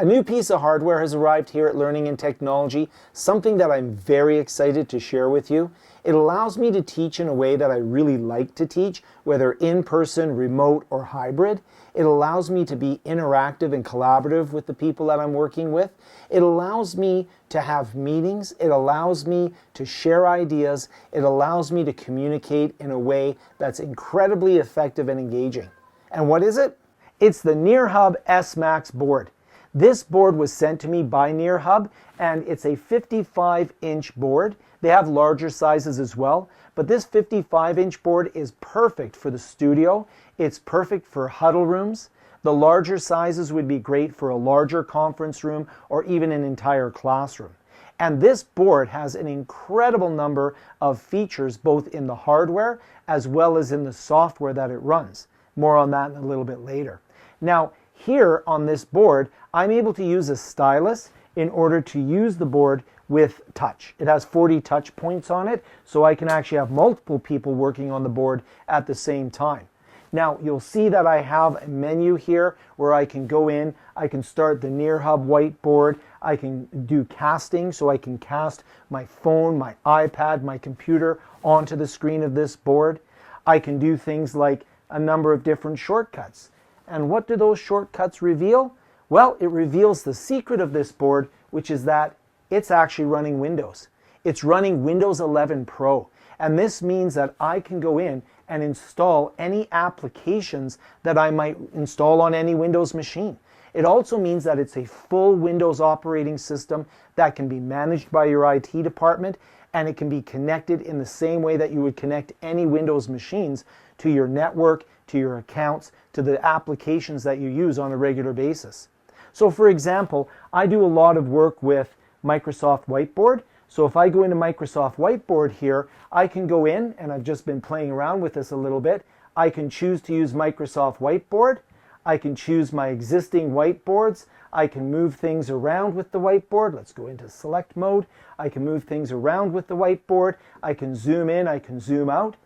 A new piece of hardware has arrived here at Learning and Technology, something that I'm very excited to share with you. It allows me to teach in a way that I really like to teach, whether in person, remote, or hybrid. It allows me to be interactive and collaborative with the people that I'm working with. It allows me to have meetings. It allows me to share ideas. It allows me to communicate in a way that's incredibly effective and engaging. And what is it? It's the Nearhub S Max board. This board was sent to me by Nearhub, and it's a 55-inch board. They have larger sizes as well, but this 55-inch board is perfect for the studio. It's perfect for huddle rooms. The larger sizes would be great for a larger conference room or even an entire classroom. And this board has an incredible number of features both in the hardware as well as in the software that it runs. More on that in a little bit later. Now, here on this board, I'm able to use a stylus in order to use the board with touch. It has 40 touch points on it, so I can actually have multiple people working on the board at the same time. Now, you'll see that I have a menu here where I can go in, I can start the Nearhub whiteboard, I can do casting, so I can cast my phone, my iPad, my computer onto the screen of this board. I can do things like a number of different shortcuts. And what do those shortcuts reveal? Well, it reveals the secret of this board, which is that it's actually running Windows. It's running Windows 11 Pro. And this means that I can go in and install any applications that I might install on any Windows machine. It also means that it's a full Windows operating system that can be managed by your IT department, and it can be connected in the same way that you would connect any Windows machines to your network, to your accounts, to the applications that you use on a regular basis. So for example, I do a lot of work with Microsoft Whiteboard. So if I go into Microsoft Whiteboard here, I can go in, and I've just been playing around with this a little bit. I can choose to use Microsoft Whiteboard. I can choose my existing whiteboards. I can move things around with the whiteboard. Let's go into select mode. I can move things around with the whiteboard. I can zoom in, I can zoom out.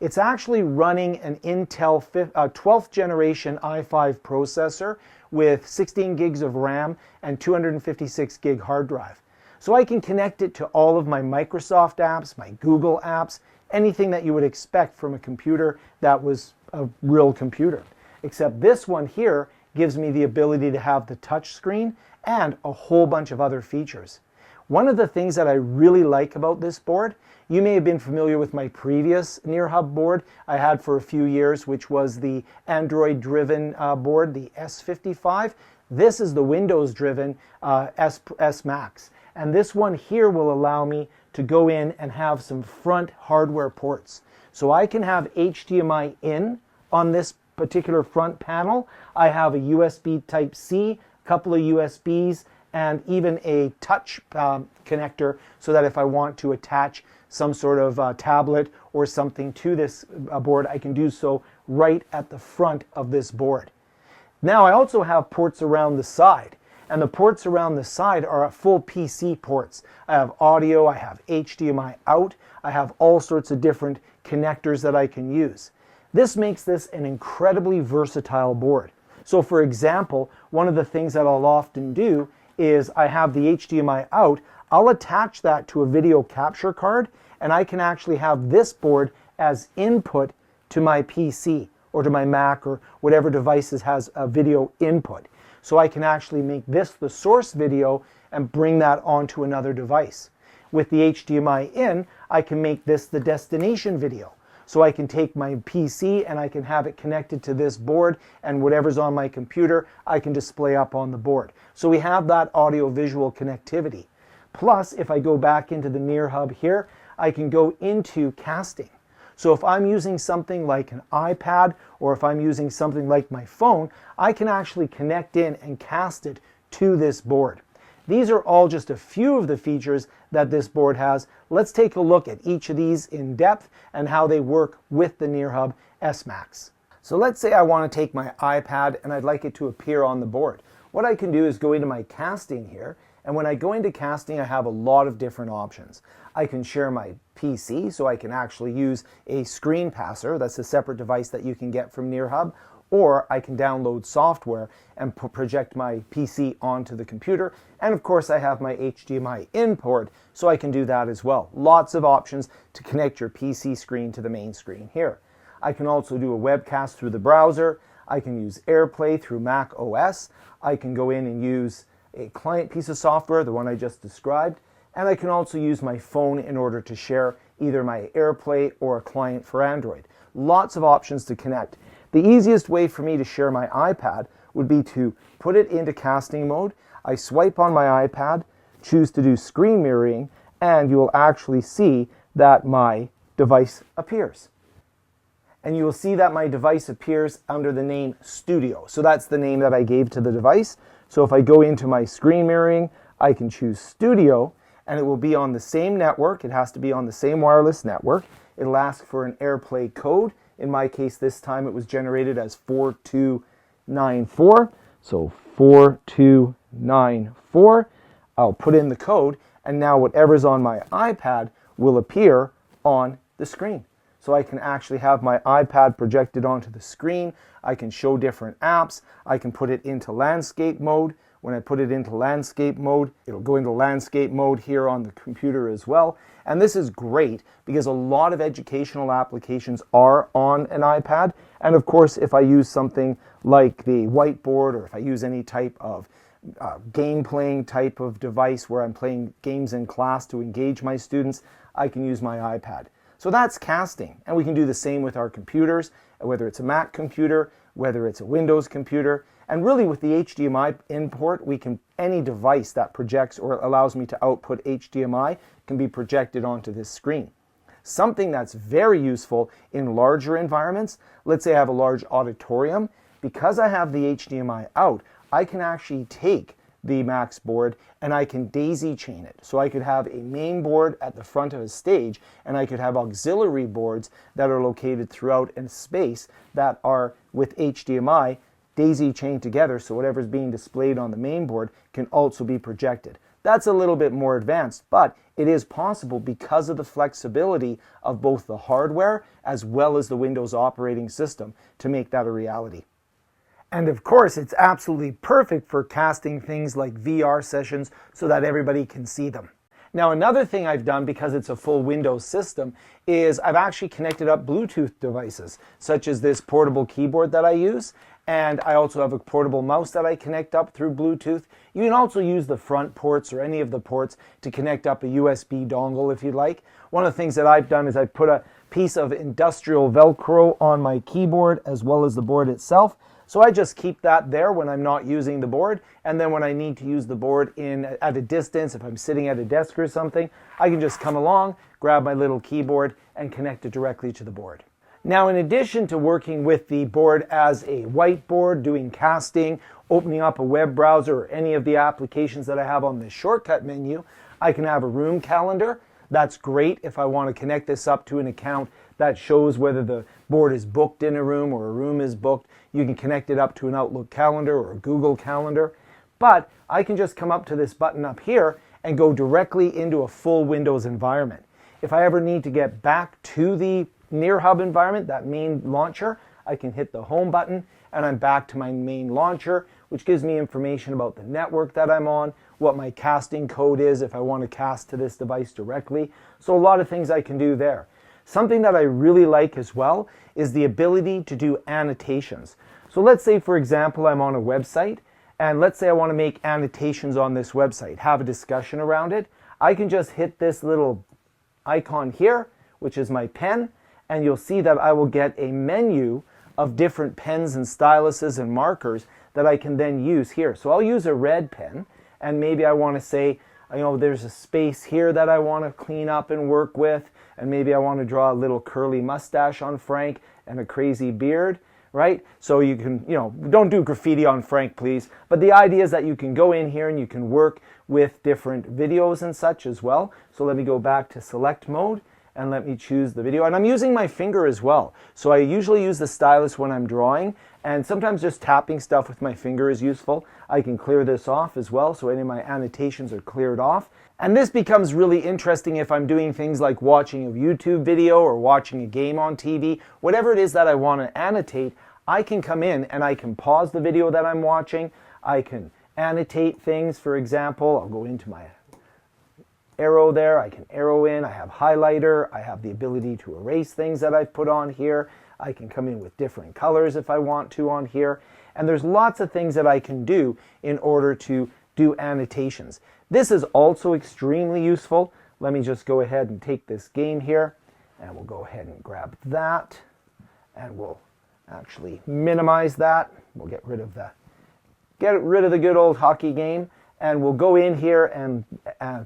It's actually running an Intel 12th generation i5 processor with 16 gigs of RAM and 256 gig hard drive. So I can connect it to all of my Microsoft apps, my Google apps, anything that you would expect from a computer that was a real computer. Except this one here gives me the ability to have the touch screen and a whole bunch of other features. One of the things that I really like about this board, you may have been familiar with my previous Nearhub board I had for a few years, which was the Android-driven board, the S55. This is the Windows-driven S Max. And this one here will allow me to go in and have some front hardware ports. So I can have HDMI in on this particular front panel. I have a USB Type-C, a couple of USBs, and even a touch connector so that if I want to attach some sort of tablet or something to this board, I can do so right at the front of this board. Now I also have ports around the side, and the ports around the side are full PC ports. I have audio, I have HDMI out, I have all sorts of different connectors that I can use. This makes this an incredibly versatile board. So for example, one of the things that I'll often do is I have the HDMI out, I'll attach that to a video capture card, and I can actually have this board as input to my PC or to my Mac or whatever devices has a video input. So I can actually make this the source video and bring that onto another device. With the HDMI in, I can make this the destination video. So I can take my PC and I can have it connected to this board, and whatever's on my computer, I can display up on the board. So we have that audio-visual connectivity. Plus, if I go back into the Nearhub here, I can go into casting. So if I'm using something like an iPad, or if I'm using something like my phone, I can actually connect in and cast it to this board. These are all just a few of the features that this board has. Let's take a look at each of these in depth and how they work with the Nearhub S Max. So let's say I want to take my iPad and I'd like it to appear on the board. What I can do is go into my casting here, and when I go into casting, I have a lot of different options. I can share my PC, so I can actually use a screen passer. That's a separate device that you can get from Nearhub. or I can download software and project my PC onto the computer. And of course I have my HDMI in port, so I can do that as well. Lots of options to connect your PC screen to the main screen here. I can also do a webcast through the browser. I can use AirPlay through Mac OS. I can go in and use a client piece of software, the one I just described. And I can also use my phone in order to share either my AirPlay or a client for Android. Lots of options to connect. The easiest way for me to share my iPad would be to put it into casting mode. I swipe on my iPad, choose to do screen mirroring, and you will actually see that my device appears. And you will see that my device appears under the name Studio. So that's the name that I gave to the device. So if I go into my screen mirroring, I can choose Studio, and it will be on the same network. It has to be on the same wireless network. It'll ask for an AirPlay code. In my case, this time it was generated as 4294. So 4294. I'll put in the code, and now whatever's on my iPad will appear on the screen. So I can actually have my iPad projected onto the screen. I can show different apps. I can put it into landscape mode. When I put it into landscape mode, it'll go into landscape mode here on the computer as well. And this is great because a lot of educational applications are on an iPad. And of course, if I use something like the whiteboard, or if I use any type of game playing type of device where I'm playing games in class to engage my students, I can use my iPad. So that's casting, and we can do the same with our computers, whether it's a Mac computer, whether it's a Windows computer, and really with the HDMI import, any device that projects or allows me to output HDMI can be projected onto this screen. Something that's very useful in larger environments, let's say I have a large auditorium, because I have the HDMI out, I can actually take the Max board and I can daisy chain it. So I could have a main board at the front of a stage, and I could have auxiliary boards that are located throughout in space that are with HDMI daisy chained together, so whatever's being displayed on the main board can also be projected. That's a little bit more advanced, but it is possible because of the flexibility of both the hardware as well as the Windows operating system to make that a reality. And of course, it's absolutely perfect for casting things like VR sessions so that everybody can see them. Now, another thing I've done, because it's a full Windows system, is I've actually connected up Bluetooth devices, such as this portable keyboard that I use, and I also have a portable mouse that I connect up through Bluetooth. You can also use the front ports or any of the ports to connect up a USB dongle if you'd like. One of the things that I've done is I put a piece of industrial Velcro on my keyboard as well as the board itself. So I just keep that there when I'm not using the board, and then when I need to use the board at a distance, if I'm sitting at a desk or something, I can just come along, grab my little keyboard, and connect it directly to the board. Now, in addition to working with the board as a whiteboard, doing casting, opening up a web browser, or any of the applications that I have on this shortcut menu, I can have a room calendar. That's great if I want to connect this up to an account that shows whether the board is booked in a room or a room is booked. You can connect it up to an Outlook calendar or a Google calendar. But I can just come up to this button up here and go directly into a full Windows environment. If I ever need to get back to the Nearhub environment, that main launcher, I can hit the home button and I'm back to my main launcher, which gives me information about the network that I'm on, what my casting code is if I want to cast to this device directly. So a lot of things I can do there. Something that I really like as well is the ability to do annotations. So let's say, for example, I'm on a website, and let's say I want to make annotations on this website, have a discussion around it. I can just hit this little icon here, which is my pen, and you'll see that I will get a menu of different pens and styluses and markers that I can then use here. So I'll use a red pen, and maybe I want to say, there's a space here that I want to clean up and work with, and maybe I want to draw a little curly mustache on Frank and a crazy beard, right? So you can, don't do graffiti on Frank, please. But the idea is that you can go in here and you can work with different videos and such as well. So let me go back to select mode and let me choose the video. And I'm using my finger as well. So I usually use the stylus when I'm drawing, and sometimes just tapping stuff with my finger is useful. I can clear this off as well, so any of my annotations are cleared off. And this becomes really interesting if I'm doing things like watching a YouTube video or watching a game on TV. Whatever it is that I want to annotate, I can come in and I can pause the video that I'm watching. I can annotate things. For example, I'll go into my arrow there. I can arrow in. I have highlighter. I have the ability to erase things that I've put on here. I can come in with different colors if I want to on here. And there's lots of things that I can do in order to do annotations. This is also extremely useful. Let me just go ahead and take this game here, and we'll go ahead and grab that, and we'll actually minimize that. We'll get rid of the good old hockey game, and we'll go in here and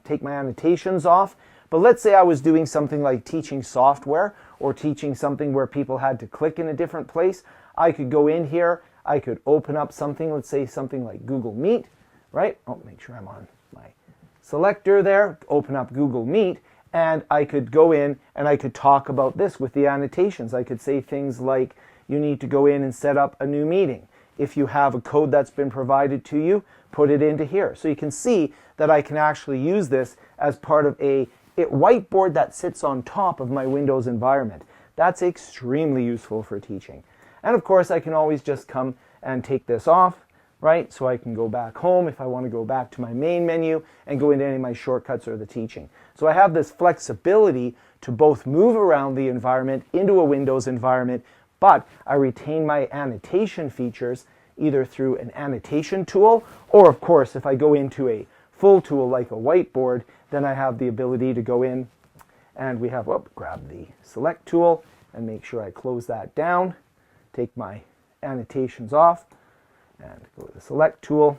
take my annotations off. But let's say I was doing something like teaching software or teaching something where people had to click in a different place. I could go in here, I could open up something, let's say something like Google Meet, right? Oh, make sure I'm on my selector there, open up Google Meet, and I could go in and I could talk about this with the annotations. I could say things like, you need to go in and set up a new meeting. If you have a code that's been provided to you, put it into here. So you can see that I can actually use this as part of a whiteboard that sits on top of my Windows environment. That's extremely useful for teaching. And of course, I can always just come and take this off, right? So I can go back home if I want to go back to my main menu and go into any of my shortcuts or the teaching. So I have this flexibility to both move around the environment into a Windows environment, but I retain my annotation features either through an annotation tool, or of course, if I go into a full tool like a whiteboard, then I have the ability to go in and we have, grab the select tool and make sure I close that down, take my annotations off, and go to the select tool,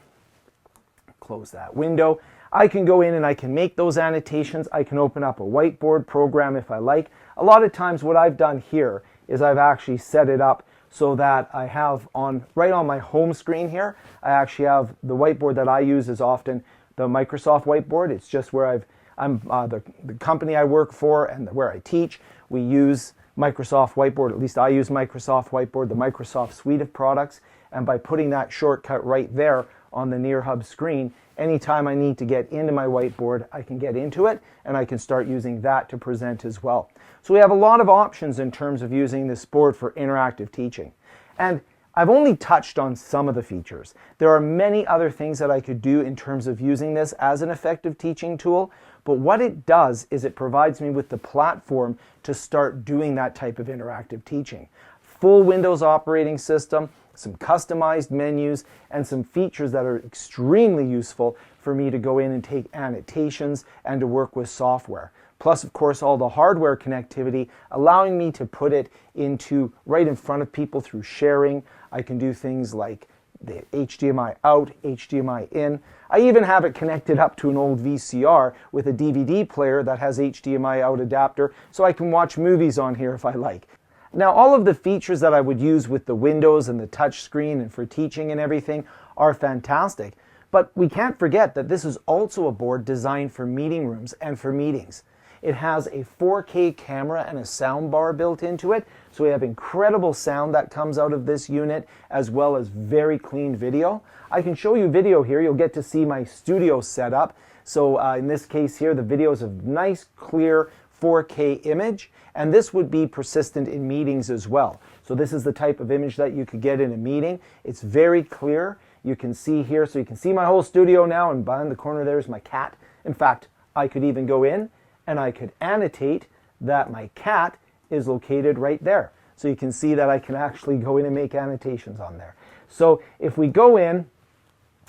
close that window. I can go in and I can make those annotations. I can open up a whiteboard program if I like. A lot of times what I've done here is I've actually set it up so that I have right on my home screen here, I actually have the whiteboard that I use is often the Microsoft whiteboard. It's just where the company I work for and where I teach, we use Microsoft Whiteboard. At least I use Microsoft Whiteboard, the Microsoft suite of products. And by putting that shortcut right there on the Nearhub screen, anytime I need to get into my whiteboard, I can get into it and I can start using that to present as well. So we have a lot of options in terms of using this board for interactive teaching. And I've only touched on some of the features. There are many other things that I could do in terms of using this as an effective teaching tool, but what it does is it provides me with the platform to start doing that type of interactive teaching. Full Windows operating system, some customized menus, and some features that are extremely useful for me to go in and take annotations and to work with software. Plus, of course, all the hardware connectivity, allowing me to put it into right in front of people through sharing. I can do things like the HDMI out, HDMI in. I even have it connected up to an old VCR with a DVD player that has HDMI out adapter, so I can watch movies on here if I like. Now, all of the features that I would use with the Windows and the touch screen and for teaching and everything are fantastic. But we can't forget that this is also a board designed for meeting rooms and for meetings. It has a 4K camera and a sound bar built into it, so we have incredible sound that comes out of this unit, as well as very clean video. I can show you video here. You'll get to see my studio setup. So in this case here, the video is a nice, clear 4K image, and this would be persistent in meetings as well. So this is the type of image that you could get in a meeting. It's very clear. You can see here, so you can see my whole studio now, and behind the corner there's my cat. In fact, I could even go in and I could annotate that my cat is located right there. So you can see that I can actually go in and make annotations on there. So if we go in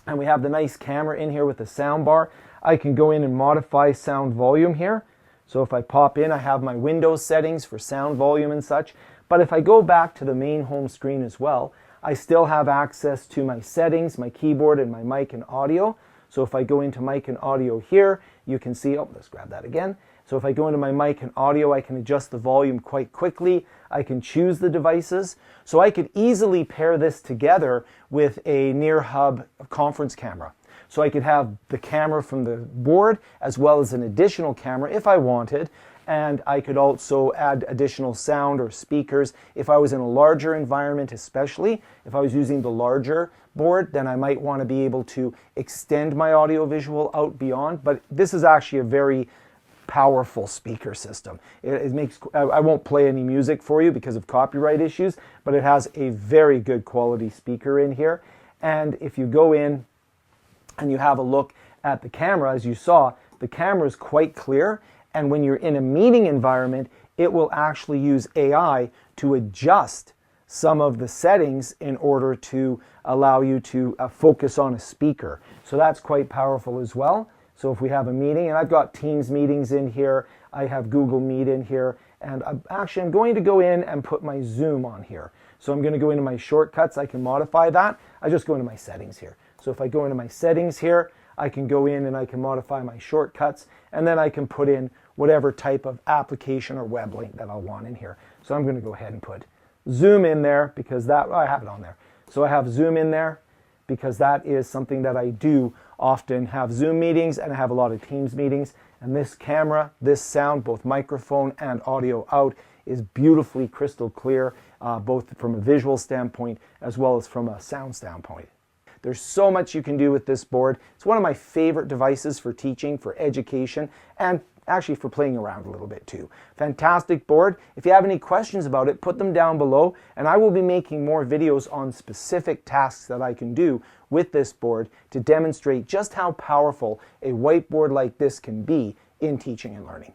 and we have the nice camera in here with the sound bar, I can go in and modify sound volume here. So if I pop in, I have my Windows settings for sound volume and such. But if I go back to the main home screen as well, I still have access to my settings, my keyboard, and my mic and audio. So if I go into mic and audio here, you can see, let's grab that again. So if I go into my mic and audio, I can adjust the volume quite quickly. I can choose the devices. So I could easily pair this together with a Nearhub conference camera. So I could have the camera from the board as well as an additional camera if I wanted. And I could also add additional sound or speakers. If I was in a larger environment, especially if I was using the larger board, then I might want to be able to extend my audio visual out beyond. But this is actually a very powerful speaker system. It makes, I won't play any music for you because of copyright issues, but it has a very good quality speaker in here. And if you go in and you have a look at the camera, as you saw, the camera is quite clear. And when you're in a meeting environment, it will actually use AI to adjust some of the settings in order to allow you to focus on a speaker. So that's quite powerful as well. So if we have a meeting, and I've got Teams meetings in here, I have Google Meet in here, and I'm going to go in and put my Zoom on here. So I'm going to go into my shortcuts. I can modify that. I just go into my settings here. So if I go into my settings here, I can go in and I can modify my shortcuts, and then I can put in whatever type of application or web link that I want in here. So I'm going to go ahead and put Zoom in there because that, I have it on there. So I have Zoom in there because that is something that I do often have Zoom meetings, and I have a lot of Teams meetings. And this camera, this sound, both microphone and audio out, is beautifully crystal clear, both from a visual standpoint as well as from a sound standpoint. There's so much you can do with this board. It's one of my favorite devices for teaching, for education, and actually for playing around a little bit too. Fantastic board. If you have any questions about it, put them down below, and I will be making more videos on specific tasks that I can do with this board to demonstrate just how powerful a whiteboard like this can be in teaching and learning.